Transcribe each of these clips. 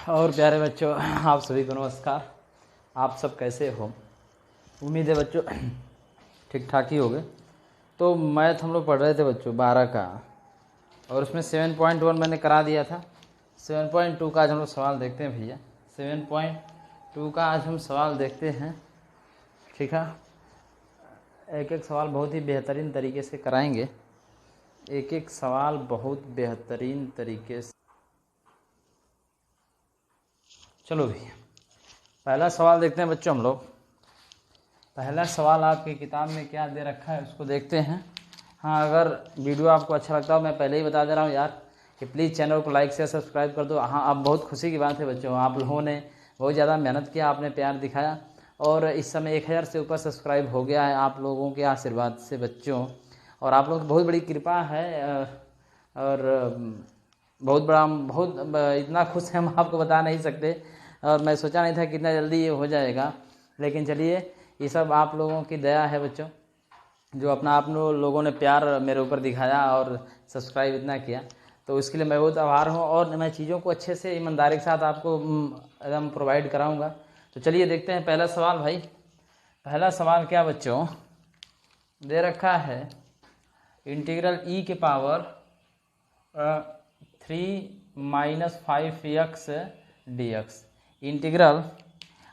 और प्यारे बच्चों, आप सभी को नमस्कार। आप सब कैसे हो? उम्मीद है बच्चों ठीक ठाक ही होगे। तो मैथ हम लोग पढ़ रहे थे बच्चों 12 का, और उसमें 7.1 मैंने करा दिया था। 7.2 का आज हम लोग सवाल देखते हैं भैया। 7.2 का आज हम सवाल देखते हैं, ठीक है। एक एक सवाल बहुत ही बेहतरीन तरीके से कराएंगे, एक एक सवाल बहुत बेहतरीन तरीके से। चलो भैया, पहला सवाल देखते हैं बच्चों हम लोग। पहला सवाल आपकी किताब में क्या दे रखा है उसको देखते हैं। हाँ, अगर वीडियो आपको अच्छा लगता हो, मैं पहले ही बता दे रहा हूँ यार कि प्लीज़ चैनल को लाइक से सब्सक्राइब कर दो। हाँ, अब बहुत खुशी की बात है बच्चों, आप लोगों ने बहुत ज़्यादा मेहनत किया, आपने प्यार दिखाया और इस समय 1000 से ऊपर सब्सक्राइब हो गया है आप लोगों के आशीर्वाद से बच्चों। और आप लोगों की बहुत बड़ी कृपा है और बहुत इतना खुश हैं हम आपको बता नहीं सकते। और मैं सोचा नहीं था कि इतना जल्दी ये हो जाएगा, लेकिन चलिए, ये सब आप लोगों की दया है बच्चों, जो अपना आप लोगों ने प्यार मेरे ऊपर दिखाया और सब्सक्राइब इतना किया, तो इसके लिए मैं बहुत आभार हूँ। और मैं चीज़ों को अच्छे से ईमानदारी के साथ आपको एकदम प्रोवाइड कराऊँगा। तो चलिए देखते हैं पहला सवाल। भाई पहला सवाल क्या बच्चों दे रखा है, इंटीग्रल e के पावर 3 - 5x dx इंटीग्रल।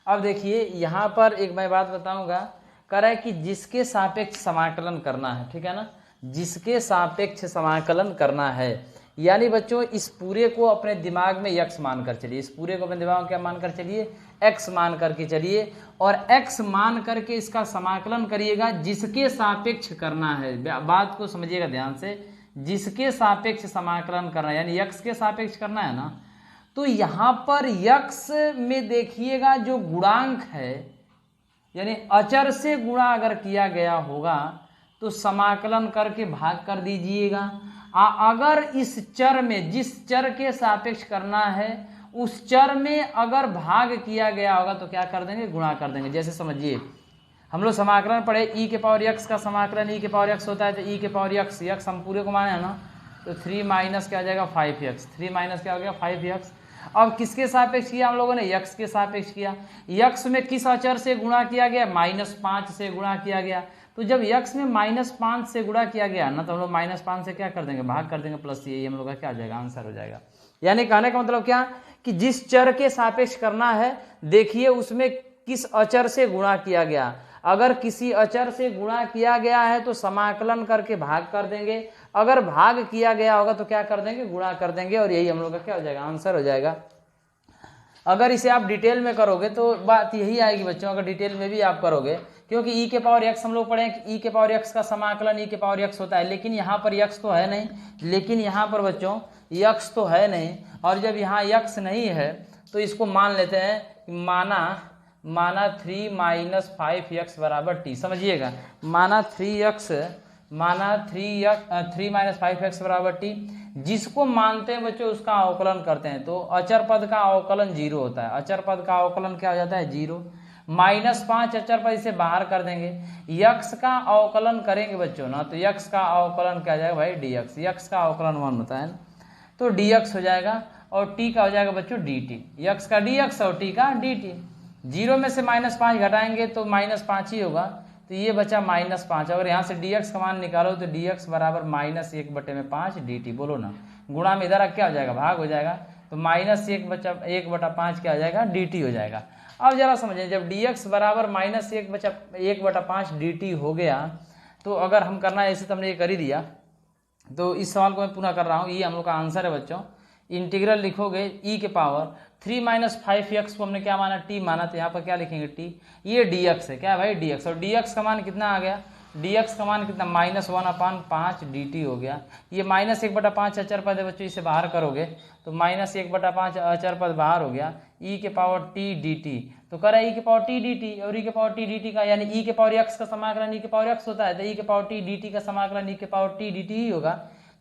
अब देखिए यहाँ पर एक मैं बात बताऊंगा, कह रहा है कि जिसके सापेक्ष समाकलन करना है, ठीक है ना, जिसके सापेक्ष समाकलन करना है। यानी बच्चों इस पूरे को अपने दिमाग में x मान कर चलिए, इस पूरे को अपने दिमाग में क्या मान कर चलिए, x मान करके चलिए, और x मान करके इसका समाकलन करिएगा जिसके सापेक्ष करना है। बात को समझिएगा ध्यान से, जिसके सापेक्ष समाकलन करना है यानी x के सापेक्ष करना है ना। तो यहाँ पर x में देखिएगा जो गुणांक है, यानी अचर से गुणा अगर किया गया होगा तो समाकलन करके भाग कर दीजिएगा। अगर इस चर में, जिस चर के सापेक्ष करना है उस चर में अगर भाग किया गया होगा तो क्या कर देंगे, गुणा कर देंगे। जैसे समझिए हम लोग समाकलन पढ़े, e के पावर x का समाकलन e के पावर x होता है, तो e के पावर x हम पूरे को माने है ना, तो 3 माइनस क्या हो जाएगा 5x, 3 माइनस क्या हो गया 5x। अब किसके सापेक्ष किया हम लोगों ने, x के सापेक्ष किया। x में किस अचर से गुणा किया गया, -5 से गुणा किया गया। तो जब x में -5 से गुणा किया गया ना, तो हम लोग -5 से क्या कर देंगे, भाग कर देंगे, प्लस यही हम लोग का क्या हो जाएगा, आंसर हो जाएगा। यानी कहने का मतलब क्या कि जिस चर के सापेक्ष करना है देखिए उसमें किस अचर से गुणा किया गया। अगर किसी अचर से गुणा किया गया है तो समाकलन करके भाग कर देंगे, अगर भाग किया गया होगा तो क्या कर देंगे, गुणा कर देंगे, और यही हम लोग का क्या हो जाएगा, आंसर हो जाएगा। अगर इसे आप डिटेल में करोगे तो बात यही आएगी बच्चों, अगर डिटेल में भी आप करोगे, क्योंकि e के पावर x हम लोग पढ़े कि e के पावर x का समाकलन e के पावर x होता है, लेकिन यहाँ पर x तो है नहीं, लेकिन यहाँ पर बच्चों x तो है नहीं, और जब यहाँ x नहीं है तो इसको मान लेते हैं, माना 3 - 5x बराबर t। समझिएगा, माना 3 - 5x बराबर t, जिसको मानते हैं बच्चों उसका अवकलन करते हैं। तो अचर पद का अवकलन 0 होता है, अचर पद का अवकलन क्या हो जाता है, 0। -5 अचर पद इसे बाहर कर देंगे, x का अवकलन करेंगे बच्चों ना, तो x का अवकलन क्या हो जाएगा भाई, dx। x का अवकलन 1 होता है ना, तो dx हो जाएगा, और t का हो जाएगा बच्चों dt। x का dx और t का dt। 0 में से -5 घटाएंगे तो -5 ही होगा, तो ये बचा -5। अगर यहाँ से dx का मान निकालो तो dx बराबर -1/5 dt। बोलो ना, गुणा में इधर क्या हो जाएगा, भाग हो जाएगा, तो -1/5 क्या हो जाएगा, dt हो जाएगा। अब जरा समझें, जब dx बराबर -1/5 dt हो गया, तो अगर हम करना है ऐसे तो हमने ये कर ही दिया, तो इस सवाल को मैं पुनः कर रहा हूँ, ये हम लोग का आंसर है बच्चों। इंटीग्रल लिखोगे e के पावर 3 - 5x को हमने क्या माना, t माना, तो यहाँ पर क्या लिखेंगे t, ये dx है, क्या है भाई dx, और dx का मान कितना आ गया, dx का मान कितना, -1/5 dt हो गया। ये -1/5 अचर पद है बच्चों, इसे बाहर करोगे तो -1/5 अचर पद बाहर हो गया, e के पावर t dt। तो कह रहा है e के पावर t dt, और e के पावर t dt का यानी e के पावर x का समाकलन e के पावर x होता है, तो e के पावर t dt का समाकलन e के पावर t dt ही होगा।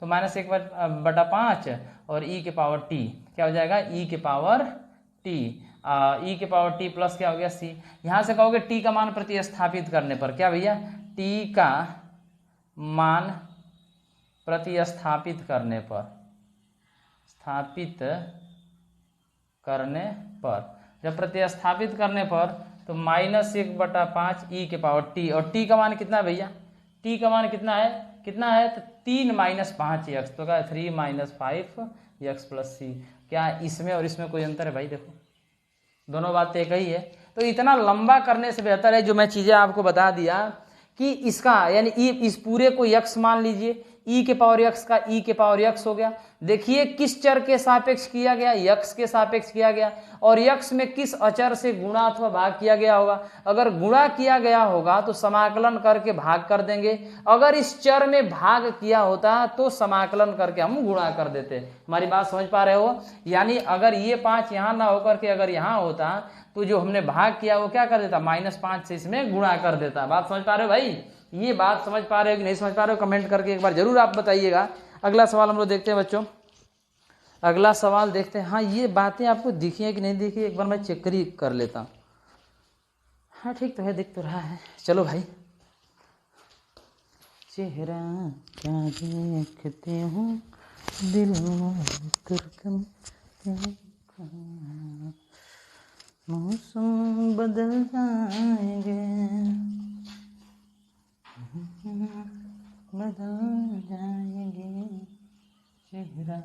तो -1/5 और e के पावर t क्या हो जाएगा, e के पावर t, e के पावर t प्लस क्या हो गया c। यहाँ से कहोगे t का मान प्रतिस्थापित करने पर क्या भैया, t का मान प्रतिस्थापित करने पर, स्थापित करने पर, जब प्रतिस्थापित करने पर तो -1/5 e के पावर t, और t का मान कितना है भैया, t का मान कितना है तो 3 - 5x, तो क्या 3 - 5x + c। क्या इसमें और इसमें कोई अंतर है भाई? देखो दोनों बातें एक ही है। तो इतना लंबा करने से बेहतर है जो मैं चीज़ें आपको बता दिया कि इसका यानी इस पूरे को x मान लीजिए, e के पावर x का e के पावर x हो गया। देखिए किस चर के सापेक्ष किया गया, x के सापेक्ष किया गया, और x में किस अचर से गुणा अथवा भाग किया गया होगा। अगर गुणा किया गया होगा तो समाकलन करके भाग कर देंगे, अगर इस चर में भाग किया होता तो समाकलन करके हम गुणा कर देते। हमारी बात समझ पा रहे हो? यानी अगर ये 5 यहाँ ना होकर के अगर यहाँ होता तो जो हमने भाग किया वो क्या कर देता, -5 से इसमें गुणा कर देता। बात समझ पा रहे हो भाई? ये बात समझ पा रहे हो कि नहीं समझ पा रहे हो? कमेंट करके एक बार जरूर आप बताइएगा। अगला सवाल हम लोग देखते हैं बच्चों, अगला सवाल देखते हैं। हाँ ये बातें आपको दिखी है कि नहीं दिखी, एक बार मैं चेक कर लेता हूँ। हाँ ठीक तो है, दिख तो रहा है। चलो भाई, चेहरा क्या देखते हो दिल मौसम बदल जाएंगे, चेहरा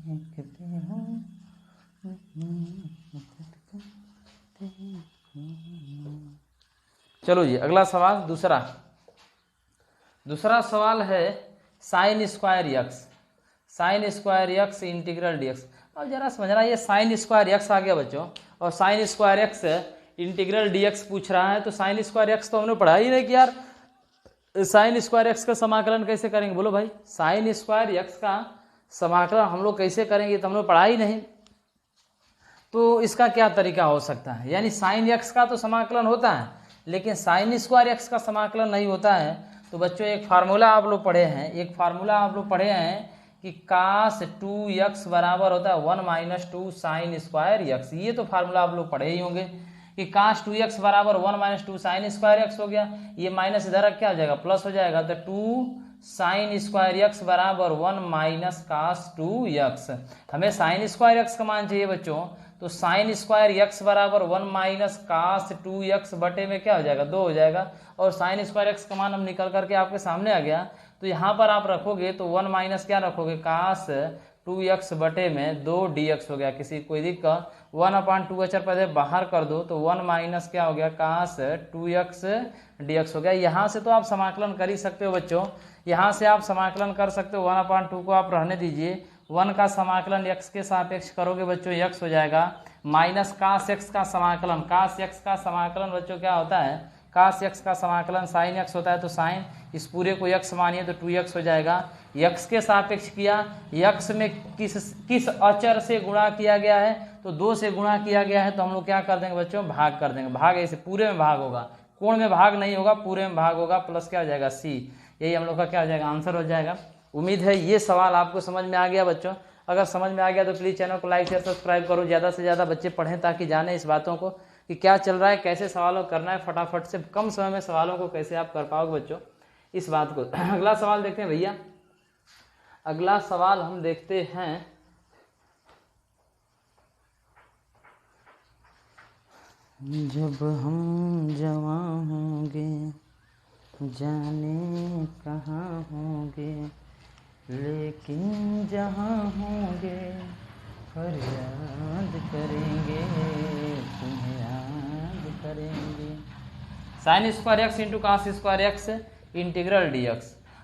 देखते हो। चलो जी अगला सवाल, दूसरा सवाल है sin² x इंटीग्रल dx। अब जरा समझना, ये sin² x आ गया बच्चों, और sin² x इंटीग्रल dx पूछ रहा है। तो sin² x तो हमने पढ़ा ही नहीं कि यार sin² x का समाकलन कैसे करेंगे। बोलो भाई, sin² x का समाकलन हम लोग कैसे करेंगे तो हम लोग पढ़ा ही नहीं। तो इसका क्या तरीका हो सकता है, यानी sin x का तो समाकलन होता है लेकिन sin² x का समाकलन नहीं होता है। तो बच्चों एक फार्मूला आप लोग पढ़े हैं, कि cos 2x बराबर होता है 1 - 2 sin² x। ये तो फार्मूला आप लोग पढ़े ही होंगे कि cos 2x बराबर 1 - 2 sin² x हो गया। ये माइनस इधर क्या हो जाएगा, प्लस हो जाएगा। तो 2 sin² x बराबर 1 - cos 2x। हमें sin² x का मान चाहिए बच्चों, तो sin² x बराबर 1 - cos 2x बटे में क्या हो जाएगा, 2 हो जाएगा। और sin² x का मान अब निकल करके आपके सामने आ गया। तो यहाँ पर आप रखोगे तो 1 - क्या रखोगे, cos 2x बटे में 2 dx हो गया। किसी कोई दिक्कत, 1/2 अचर पहले बाहर कर दो तो 1 - क्या हो गया, cos 2x dx हो गया। यहाँ से तो आप समाकलन कर ही सकते हो बच्चों, यहाँ से आप समाकलन कर सकते हो। 1/2 को आप रहने दीजिए, 1 का समाकलन x के सापेक्ष करोगे बच्चों x हो जाएगा, माइनस cos x का समाकलन, cos x का समाकलन बच्चों क्या होता है, cos x का समाकलन sin x होता है। तो sin इस पूरे को x मानिए तो 2x हो जाएगा। x के सापेक्ष किया, x में किस अचर से गुणा किया गया है, तो 2 से गुणा किया गया है। तो हम लोग क्या कर देंगे बच्चों, भाग कर देंगे। भाग ऐसे पूरे में भाग होगा, कोण में भाग नहीं होगा, पूरे में भाग होगा, प्लस क्या हो जाएगा c। यही हम लोग का क्या हो जाएगा, आंसर हो जाएगा। उम्मीद है ये सवाल आपको समझ में आ गया बच्चों। अगर समझ में आ गया तो प्लीज़ चैनल को लाइक शेयर सब्सक्राइब करो, ज़्यादा से ज़्यादा बच्चे पढ़ें ताकि जाने इस बातों को कि क्या चल रहा है, कैसे सवालों करना है, फटाफट से कम समय में सवालों को कैसे आप कर पाओगे बच्चों, इस बात को। अगला सवाल देखते हैं भैया, अगला सवाल हम देखते हैं, जब हम जवां होंगे जाने कहाँ होंगे, लेकिन जहाँ होंगे फरियाद करेंगे, तुम्हें याद करेंगे। sin² x into cos² x integral dx।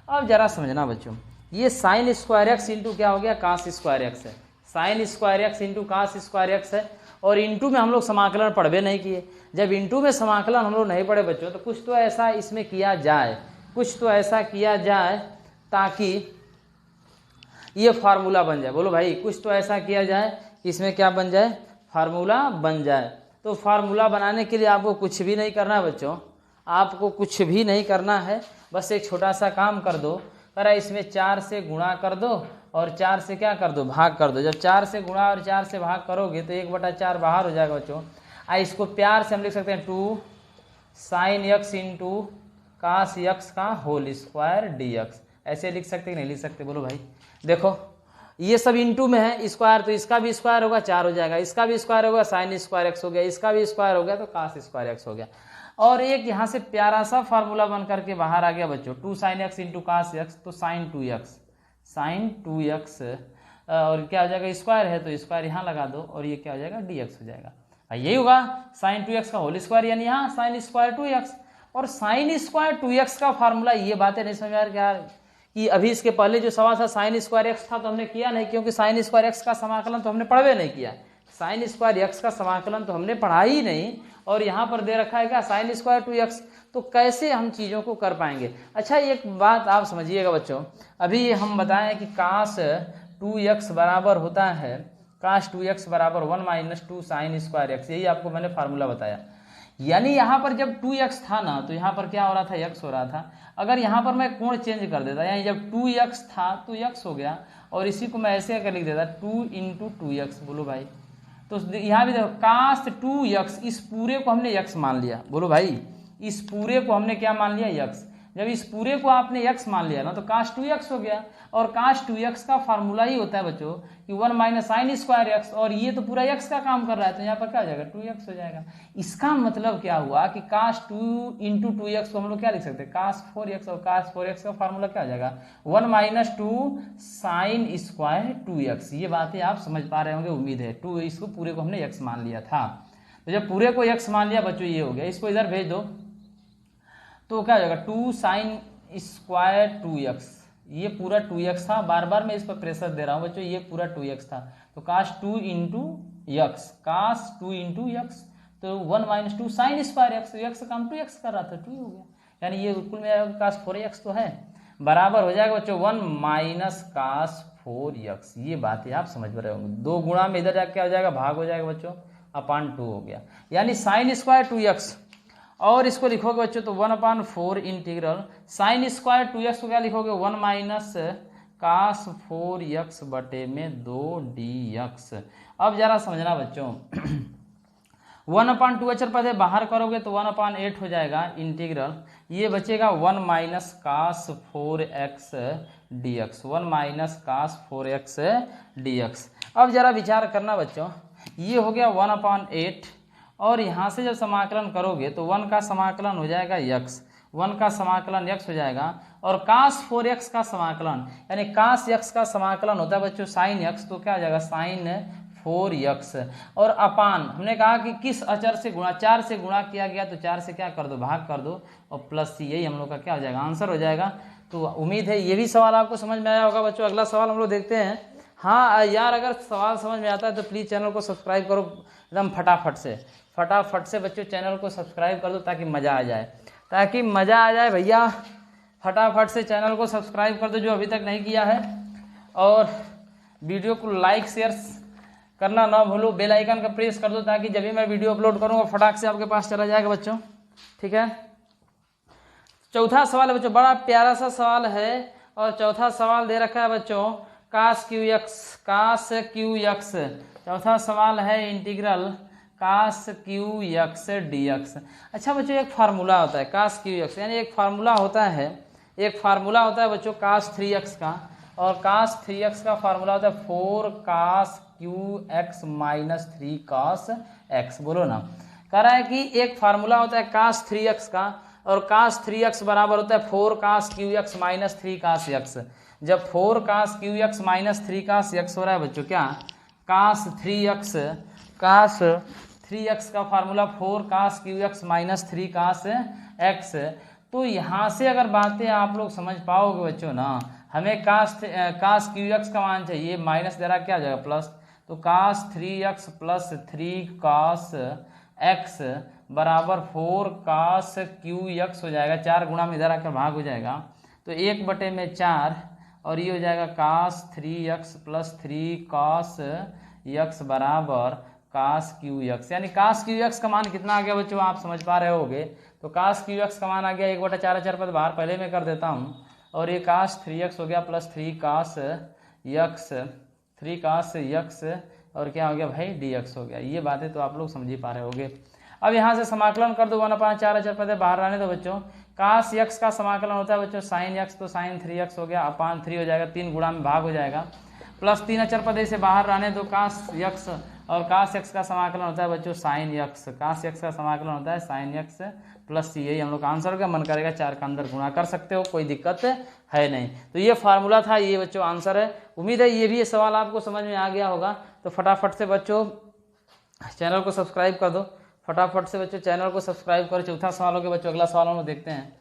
अब जरा समझना बच्चों, ये sin² x इंटू क्या हो गया, cos² x है। sin² x into cos² x है, और इंटू में हम लोग समाकलन पढ़वे नहीं किए। जब इंटू में समाकलन हम लोग नहीं पढ़े बच्चों, तो कुछ तो ऐसा इसमें किया जाए, ताकि ये फार्मूला बन जाए। बोलो भाई, कुछ तो ऐसा किया जाए इसमें क्या बन जाए, फार्मूला बन जाए। तो फार्मूला बनाने के लिए आपको कुछ भी नहीं करना है बच्चों, आपको कुछ भी नहीं करना है, बस एक छोटा सा काम कर दो। करा इसमें 4 से गुणा कर दो और 4 से क्या कर दो, भाग कर दो। जब 4 से गुणा और 4 से भाग करोगे तो 1/4 बाहर हो जाएगा बच्चों। इसको प्यार से हम लिख सकते हैं 2 sin x into cos x का होल स्क्वायर dx। ऐसे लिख सकते कि नहीं लिख सकते, बोलो भाई। देखो ये सब इंटू में है स्क्वायर, तो इसका भी स्क्वायर होगा 4 हो जाएगा, इसका भी स्क्वायर होगा साइन स्क्वायर एक्स हो गया, इसका भी स्क्वायर हो गया तो कास स्क्वायर एक्स हो गया। और एक यहाँ से प्यारा सा फार्मूला बन करके बाहर आ गया बच्चों, 2 sin x into cos x, तो साइन 2x और क्या हो जाएगा स्क्वायर है तो स्क्वायर यहाँ लगा दो और ये क्या हो जाएगा dx हो जाएगा। यही होगा साइन 2x का होल स्क्वायर, यानी यहाँ साइन स्क्वायर 2x। और साइन स्क्वायर 2x का फार्मूला, ये बातें नहीं समझ आ रही क्या कि अभी इसके पहले जो सवाल था साइन स्क्वायर एक्स था तो हमने किया नहीं, क्योंकि साइन स्क्वायर एक्स का समाकलन तो हमने पढ़वे नहीं किया, साइन स्क्वायर एक्स का समाकलन तो हमने पढ़ा ही नहीं। और यहाँ पर दे रखा है क्या साइन स्क्वायर 2x, तो कैसे हम चीज़ों को कर पाएंगे। अच्छा एक बात आप समझिएगा बच्चों, अभी हम बताएं कि काश 2x बराबर होता है, काश 2x बराबर 1 - 2 sin स्क्वायर एक्स, यही आपको मैंने फार्मूला बताया। यानी यहाँ पर जब 2x था ना तो यहाँ पर क्या हो रहा था x हो रहा था। अगर यहाँ पर मैं कोण चेंज कर देता, यानी जब 2x था तो x हो गया, और इसी को मैं ऐसे अगर लिख देता 2 × 2x, बोलो भाई, तो यहाँ भी देखो काश 2x, इस पूरे को हमने x मान लिया, बोलो भाई इस पूरे को हमने क्या मान लिया x। जब इस पूरे को आपने x मान लिया ना तो काश 2x हो गया, और काश 2x का फार्मूला ही होता है बच्चों कि 1 - sin स्क्वायर एक्स, और ये तो पूरा x का काम कर रहा है तो यहाँ पर क्या हो जाएगा 2x हो जाएगा। इसका मतलब क्या हुआ कि काश 2 × 2x को हम लोग क्या लिख सकते हैं काश 4x, और काश 4x का फार्मूला क्या हो जाएगा 1 - 2 sin स्क्वायर 2x। ये बातें आप समझ पा रहे होंगे उम्मीद है। इसको पूरे को हमने x मान लिया था, तो जब पूरे को x मान लिया बच्चों ये हो गया, इसको इधर भेज दो तो क्या हो जाएगा 2 sin स्क्वायर 2x, ये पूरा 2x था, बार बार मैं इस पर प्रेशर दे रहा हूँ बच्चों, ये पूरा 2x था, तो काश 2 × x, काश 2 × x, तो 1 - 2 sin स्क्वायर एक्स, x का काम 2x कर रहा था 2 हो गया, यानी ये कुल में काश 4x तो है, बराबर हो जाएगा बच्चों 1 - काश 4x। ये बातें आप समझ रहे होंगे, 2 गुणा में इधर जाके क्या हो जाएगा भाग हो जाएगा बच्चों, अपान 2 हो गया, यानी साइन स्क्वायर 2x। और इसको लिखोगे बच्चों तो 1/4 इंटीग्रल साइन स्क्वायर 2x को क्या लिखोगे 1 - काश 4x बटे में 2dx। अब जरा समझना बच्चों 1/2 अचर पद बाहर करोगे तो 1/8 हो जाएगा इंटीग्रल, ये बचेगा 1 - काश 4x dx, 1 - काश 4x dx। अब जरा विचार करना बच्चों, ये हो गया 1/8, और यहाँ से जब समाकलन करोगे तो 1 का समाकलन हो जाएगा x, 1 का समाकलन x हो जाएगा, और काश 4x का समाकलन यानी काश x का समाकलन होता है बच्चों साइन x, तो क्या हो जाएगा साइन 4x, और अपान हमने कहा कि किस अचर से गुणा, 4 से गुणा किया गया तो 4 से क्या कर दो भाग कर दो, और प्लस यही हम लोग का क्या हो जाएगा आंसर हो जाएगा। तो उम्मीद है ये भी सवाल आपको समझ में आया होगा बच्चों। अगला सवाल हम लोग देखते हैं। हाँ यार अगर सवाल समझ में आता है तो प्लीज़ चैनल को सब्सक्राइब करो एकदम फटाफट से बच्चों, चैनल को सब्सक्राइब कर दो ताकि मज़ा आ जाए, ताकि मज़ा आ जाए भैया। फटाफट से चैनल को सब्सक्राइब कर दो जो अभी तक नहीं किया है, और वीडियो को लाइक शेयर करना ना भूलो, बेल आइकन का प्रेस कर दो ताकि जब भी मैं वीडियो अपलोड करूँगा फटाक से आपके पास चला जाएगा बच्चों, ठीक है। चौथा सवाल है बच्चों, बड़ा प्यारा सा सवाल है, और चौथा सवाल दे रखा है बच्चों काश QX। चौथा सवाल है इंटीग्रल काश QX dx। अच्छा बच्चों एक फार्मूला होता है काश QX, यानी एक फार्मूला होता है बच्चों काश 3x का, और काश 3x का फार्मूला होता है 4 काश QX - 3 काश x। बोलो ना, कह रहा है कि एक फार्मूला होता है काश 3x का, और काश 3x बराबर होता है 4 काश QX - 3 काश x। जब 4 काश QX - 3 काश x हो रहा है बच्चों क्या काश 3x का फार्मूला 4 काश QX - 3 काश x। तो यहाँ से अगर बातें आप लोग समझ पाओगे बच्चों ना, हमें काश QX का मान चाहिए, माइनस दे रहा क्या हो जाएगा प्लस, तो काश 3x + 3 काश x बराबर 4 काश QX हो जाएगा, 4 गुणा में इधर आकर भाग हो जाएगा, तो 1/4, और ये हो जाएगा काश 3x + 3 काश x बराबर काश QX। यानी काश QX का मान कितना आ गया बच्चों आप समझ पा रहे होगे, तो काश QX का मान आ गया 1/4 अचर पद बाहर पहले मैं कर देता हूँ, और ये काश 3x हो गया + 3 काश x, और क्या हो गया भाई dx हो गया। ये बातें तो आप लोग समझ ही पा रहे होगे। अब यहाँ से समाकलन कर दो, 1/4 अचर पद बाहर आने दो बच्चों, काश x का समाकलन होता है बच्चों साइन x, तो साइन 3x हो गया, अपान 3 हो जाएगा, 3 गुणा में भाग हो जाएगा, प्लस 3 अचर पद से बाहर रहने दो कास यक्स, और कास यक्स का समाकलन होता है बच्चों साइन यक्स, कास यक्स का समाकलन होता है साइन यक्स प्लस सी। यही हम लोग का आंसर का मन करेगा 4 का अंदर गुणा कर सकते हो, कोई दिक्कत है नहीं। तो ये फार्मूला था, ये बच्चों आंसर है। उम्मीद है ये भी सवाल आपको समझ में आ गया होगा। तो फटाफट से बच्चों चैनल को सब्सक्राइब कर दो, फटाफट से बच्चों चैनल को सब्सक्राइब करो। चौथा सवाल हो गया बच्चों, अगला सवाल हम लोग देखते हैं।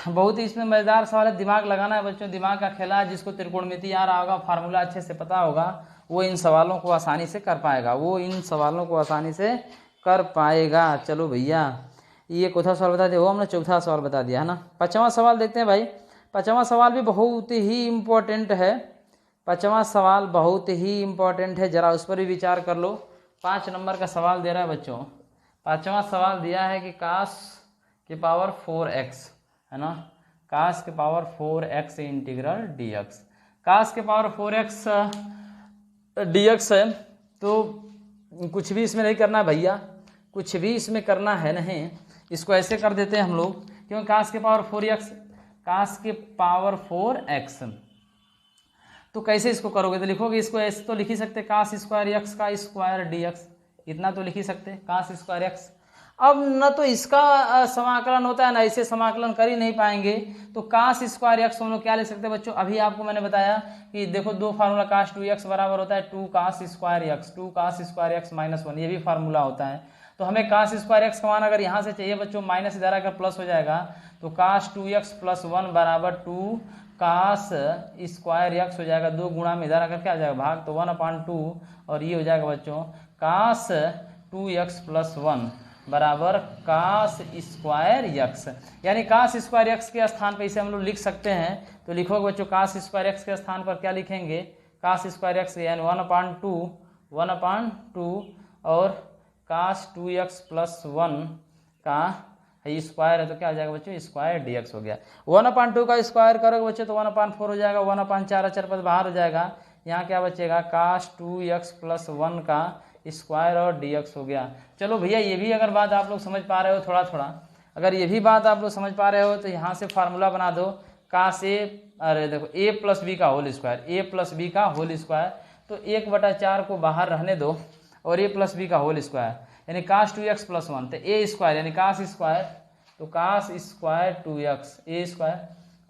बहुत ही इसमें मजेदार सवाल है, दिमाग लगाना है बच्चों, दिमाग का खेला है। जिसको त्रिकोणमिति आ रहा होगा, फार्मूला अच्छे से पता होगा, वो इन सवालों को आसानी से कर पाएगा, वो इन सवालों को आसानी से कर पाएगा। चलो भैया ये चौथा सवाल बता दिया, वो हमने चौथा सवाल बता दिया है ना। 5वां सवाल देखते हैं भाई। 5वां सवाल भी बहुत ही इम्पोर्टेंट है, 5वां सवाल बहुत ही इम्पोर्टेंट है, जरा उस पर भी विचार कर लो। 5 नंबर का सवाल दे रहा है बच्चों। 5वां सवाल दिया है कि कास के पावर 4x है ना, कास के पावर 4x इंटीग्रल dx। कास के पावर 4x dx है, तो कुछ भी इसमें नहीं करना है भैया, कुछ भी इसमें करना है नहीं। इसको ऐसे कर देते हैं हम लोग, क्योंकि कास के पावर 4x, कास के पावर 4x, तो कैसे इसको करोगे? तो लिखोगे इसको ऐसे तो लिख ही सकते, कास स्क्वायर एक्स का स्क्वायर dx, इतना तो लिख ही सकते, कास स्क्वायर एक्स। अब न तो इसका समाकलन होता है ना, इसे समाकलन कर ही नहीं पाएंगे, तो कास स्क्वायर एक्स हम लोग क्या ले सकते हैं बच्चों? अभी आपको मैंने बताया कि देखो दो फार्मूला, कास 2x बराबर होता है 2 cos square x, 2 cos square x minus 1, ये भी फार्मूला होता है। तो हमें कास स्क्वायर एक्स का मान अगर यहाँ से चाहिए बच्चों, माइनस इधर आकर प्लस हो जाएगा, तो कास 2x प्लस 1 बराबर 2 कास स्क्वायर एक्स हो जाएगा। 2 गुणा में इधर आकर क्या आ जाएगा भाग, तो 1/2, और ये हो जाएगा बच्चों कास 2x प्लस 1 बराबर कास स्क्वायर एक्स। यानी कास स्क्वायर एक्स के स्थान पर इसे हम लोग लिख सकते हैं। तो लिखोगे बच्चों कास स्क्वायर एक्स के स्थान पर क्या लिखेंगे, कास स्क्वायर एक्स यानी 1/2 और कास 2x प्लस 1 का स्क्वायर है, तो क्या हो जाएगा बच्चों स्क्वायर dx हो गया। 1/2 का स्क्वायर करोगे बच्चों तो 1/4 हो जाएगा, 1/4 अचर पद बाहर हो जाएगा, यहाँ क्या बचेगा कास 2x प्लस 1 का स्क्वायर और dx हो गया। चलो भैया ये भी अगर बात आप लोग समझ पा रहे हो थोड़ा थोड़ा, अगर ये भी बात आप लोग समझ पा रहे हो, तो यहाँ से फार्मूला बना दो कास a, अरे देखो a प्लस बी का whole square, a plus B का होल स्क्वायर, तो 1/4 को बाहर रहने दो और a प्लस बी का होल स्क्वायर, यानी कास 2x प्लस 1, तो a स्क्वायर यानी कास स्क्वायर, तो cos square 2x a square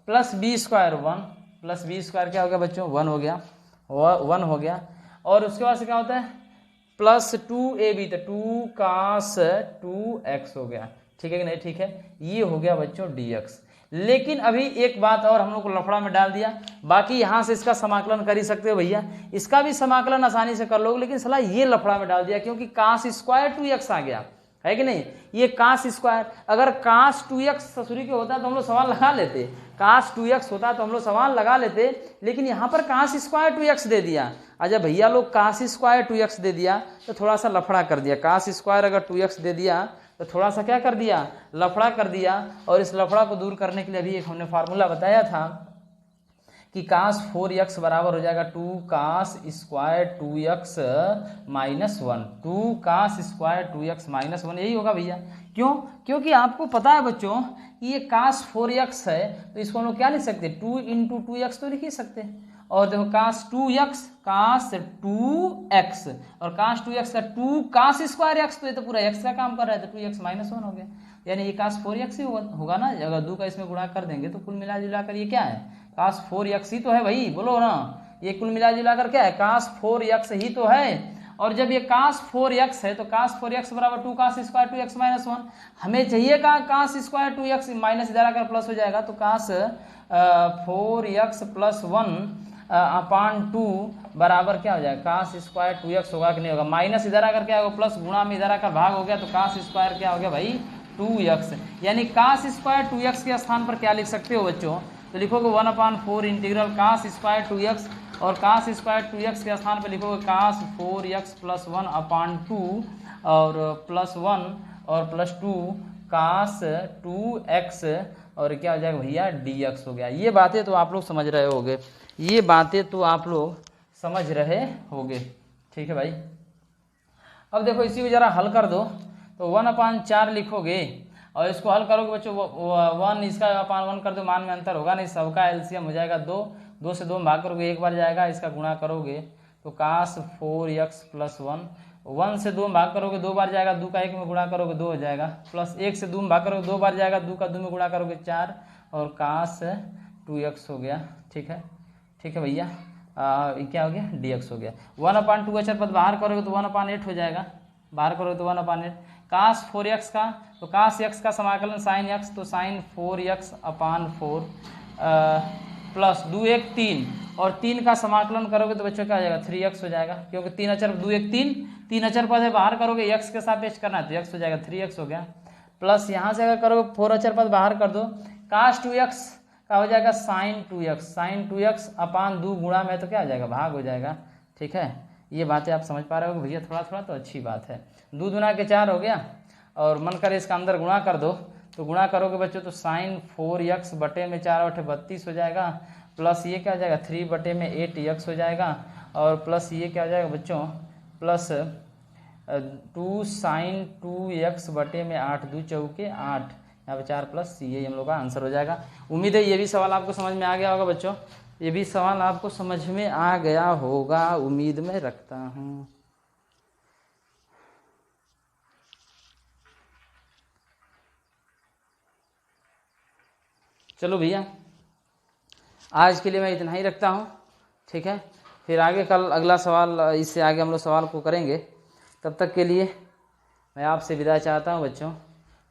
plus b square 1 plus b square क्या हो गया बच्चों 1 हो गया, 1 हो गया। और उसके बाद से क्या होता है प्लस 2ab, तो 2 कास 2x हो गया, ठीक है कि नहीं? ठीक है, ये हो गया बच्चों dx। लेकिन अभी एक बात और हम लोग को लफड़ा में डाल दिया, बाकी यहाँ से इसका समाकलन कर ही सकते हो भैया, इसका भी समाकलन आसानी से कर लोगे, लेकिन सलाह ये लफड़ा में डाल दिया क्योंकि कास स्क्वायर 2x आ गया है कि नहीं। ये कास स्क्वायर, अगर कास 2x ससुरी के होता तो हम लोग सवाल लगा लेते, कास 2x होता तो हम लोग सवाल लगा लेते, लेकिन यहाँ पर कास स्क्वायर 2x दे दिया। अच्छा भैया लोग कास स्क्वायर 2x दे दिया तो थोड़ा सा लफड़ा कर दिया, कास स्क्वायर अगर 2x दे दिया तो थोड़ा सा क्या कर दिया, लफड़ा कर दिया। और इस लफड़ा को दूर करने के लिए अभी एक हमने फार्मूला बताया था कि कास 4x बराबर हो जाएगा 2 cos square 2x minus 1, 2 cos square 2x minus 1, यही होगा भैया। क्यों? क्योंकि आपको पता है बच्चों कि ये कास 4x है, तो इसको हम लोग क्या लिख सकते हैं 2 × 2x तो लिख ही सकते हैं। और देखो कास 2x कास 2x और कास 2x का 2 कास स्क्वायर x, तो ये तो पूरा x का काम कर रहा है, तो 2x माइनस 1 हो गया, यानी ये कास 4x ही होगा ना। अगर 2 का इसमें गुणा कर देंगे तो कुल मिला जुलाकर ये क्या है कास 4x ही तो है भाई, बोलो ना, ये कुल मिला जुलाकर क्या है कास 4x ही तो है। और जब ये कास 4x है तो कास 4x बराबर 2 कास स्क्वायर 2x माइनस 1, हमें चाहिए कास स्क्वायर 2x माइनस इधर आकर प्लस हो जाएगा, तो कास 4x प्लस 1/2 बराबर क्या हो जाएगा कास स्क्वायर 2x होगा कि नहीं होगा, माइनस इधर आकर क्या होगा प्लस, गुणा में इधर आकर भाग हो गया, तो कास स्क्वायर क्या हो गया भाई 2x। यानी कास स्क्वायर 2x के स्थान पर क्या लिख सकते हो बच्चों, तो लिखोगे 1/4 इंटीग्रल कास स्क्वायर 2x, और कास स्क्वायर 2x के स्थान पर लिखोगे कास 4x प्लस 1/2 और प्लस 1 और प्लस 2 कास 2x, और क्या हो जाएगा भैया dx हो गया। ये बातें तो आप लोग समझ रहे होगे, ये बातें तो आप लोग समझ रहे होगे, ठीक है भाई। अब देखो इसी को जरा हल कर दो, तो 1/4 लिखोगे, और इसको हल करोगे बच्चों 1 इसका अपान 1 कर दो, मान में अंतर होगा नहीं, सबका एलसीएम हो जाएगा 2, 2 से 2 में भाग करोगे एक बार जाएगा, इसका गुणा करोगे तो काश 4x प्लस 1, 1 से 2 में भाग करोगे 2 बार जाएगा, 2 का 1 में गुणा करोगे 2 हो जाएगा, प्लस 1 से 2 में भाग करोगे 2 बार जाएगा, 2 का 2 में गुणा करोगे 4 और काश 2x हो गया। ठीक है भैया, क्या हो गया dx हो गया। 1/2 अचर पद बाहर करोगे तो 1/8 हो जाएगा, बाहर करोगे तो 1/8। काश 4x का, तो काश x का समाकलन साइन x, तो साइन 4x/4 प्लस 2 1 3 और 3 का समाकलन करोगे तो बच्चों क्या हो जाएगा 3x हो जाएगा, क्योंकि 3 अचर 2 1 3 अचर पद है, बाहर करोगे x के सापेक्ष करना है तो x हो जाएगा 3x हो गया। प्लस यहाँ से अगर करोगे 4 अचर पद बाहर कर दो, काश 2x का हो जाएगा साइन 2x/2 गुणा में तो क्या हो जाएगा भाग हो जाएगा। ठीक है, ये बातें आप समझ पा रहे हो भैया, थोड़ा थोड़ा तो अच्छी बात है। 2 दूना के 4 हो गया और मन करे इसका अंदर गुणा कर दो, तो गुणा करोगे बच्चों तो साइन 4x बटे में 4 बटे 32 हो जाएगा, प्लस ये क्या हो जाएगा 3 बटे में 8x हो जाएगा और प्लस ये क्या हो जाएगा बच्चों प्लस 2 साइन 2x बटे में 8 2 चौके 8, यहाँ पे 4 प्लस ये हम लोग का आंसर हो जाएगा। उम्मीद है ये भी सवाल आपको समझ में आ गया होगा बच्चों, ये भी सवाल आपको समझ में आ गया होगा, उम्मीद में रखता हूँ। चलो भैया, आज के लिए मैं इतना ही रखता हूँ। ठीक है, फिर आगे कल अगला सवाल, इससे आगे हम लोग सवाल को करेंगे। तब तक के लिए मैं आपसे विदा चाहता हूँ बच्चों।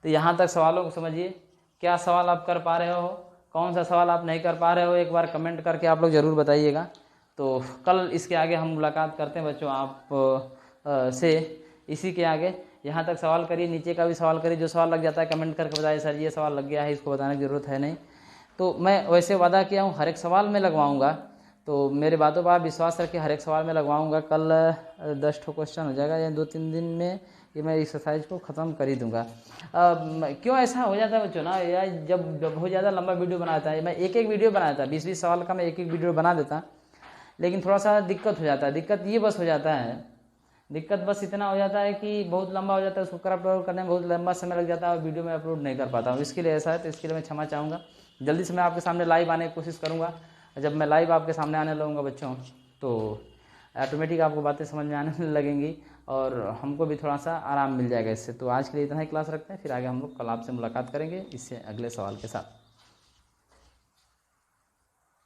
तो यहाँ तक सवालों को समझिए, क्या सवाल आप कर पा रहे हो, कौन सा सवाल आप नहीं कर पा रहे हो, एक बार कमेंट करके आप लोग ज़रूर बताइएगा। तो कल इसके आगे हम मुलाकात करते हैं बच्चों आप से इसी के आगे। यहाँ तक सवाल करिए, नीचे का भी सवाल करिए, जो सवाल लग जाता है कमेंट करके बताइए सर ये सवाल लग गया है, इसको बताने की ज़रूरत है नहीं। तो मैं वैसे वादा किया हूँ हर एक सवाल में लगवाऊँगा, तो मेरे बातों पर विश्वास रखिए, हर एक सवाल में लगवाऊँगा। कल 10 क्वेश्चन हो जाएगा या 2-3 दिन में ये मैं एक्सरसाइज को ख़त्म कर ही दूँगा। क्यों ऐसा हो जाता है बच्चों ना, या जब बहुत ज़्यादा लंबा वीडियो बनाता है, मैं एक वीडियो बनाया था 20-20 सवाल का, मैं एक वीडियो बना देता, लेकिन थोड़ा सा दिक्कत हो जाता है। दिक्कत ये बस हो जाता है, दिक्कत बस इतना हो जाता है कि बहुत लंबा हो जाता है, उसको कर अपलोड करने में बहुत लंबा समय लग जाता है और वीडियो में अपलोड नहीं कर पाता हूँ। इसके लिए ऐसा है, तो इसके लिए मैं क्षमा चाहूँगा। जल्दी से मैं आपके सामने लाइव आने की कोशिश करूँगा। जब मैं लाइव आपके सामने आने लगूँगा बच्चों, तो ऑटोमेटिक आपको बातें समझ में आने लगेंगी और हमको भी थोड़ा सा आराम मिल जाएगा इससे। तो आज के लिए इतना ही क्लास रखते हैं, फिर आगे हम लोग कल आपसे मुलाकात करेंगे इससे अगले सवाल के साथ।